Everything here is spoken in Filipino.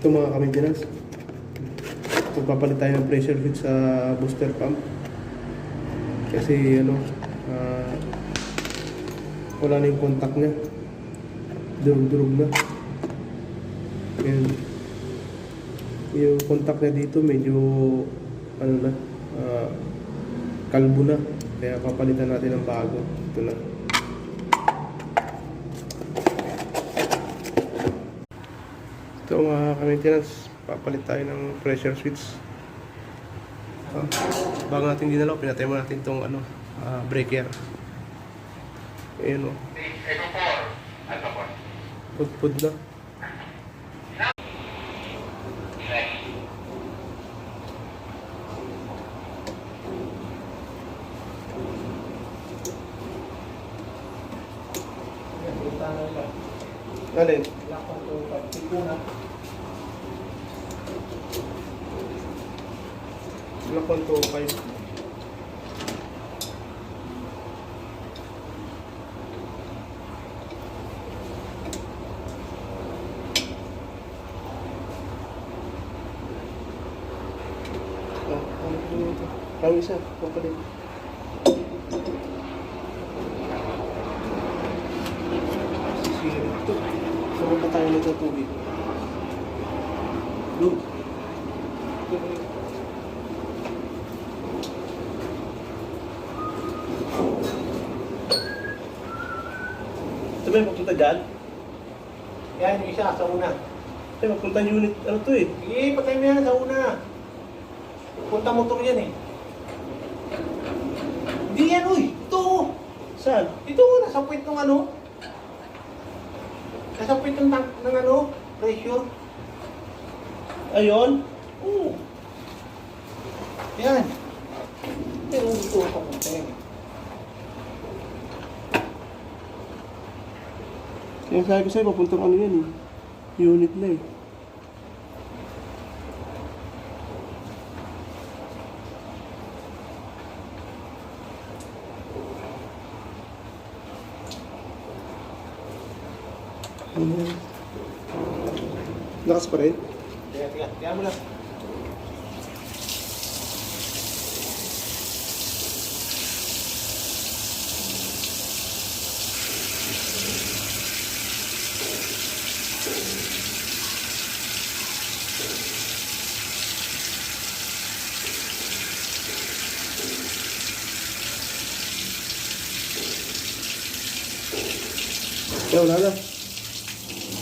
Ito mga ka-maintenance, magpapalit tayo ng pressure switch sa booster pump kasi wala na yung contact nya, durug-durug na. Yan. Yung contact nya dito medyo kalbo na, kaya papalitan natin ng bago. Ito na. Ito mga ka-maintenance, papalit tayo ng pressure switch. Bago natin dinalaw, pinatay mo natin itong breaker. Ayan o. Pudpud na. Alin? Lock on to 5. Kami isa, papalit. Ito. Sama pa tayo nito tubig. Doon. Ito ba yung magpunta dyan? Yan, yung isa sa una. Ito magpunta unit, ano to eh? Sige, patay mo yan sa una. Punta motor yan eh. Hindi yan, uy. Ito. Saan? Ito, nasa puwit ng ano. Nasa puwit ng tank ng ano, pressure. Ayun? Oo. Yan. Pero ito pa punta yan. Yung sabi ko sa'yo, papuntang ano yan eh. Unit na eh. Lakas pa rin? Tiga mo lang. Wala na.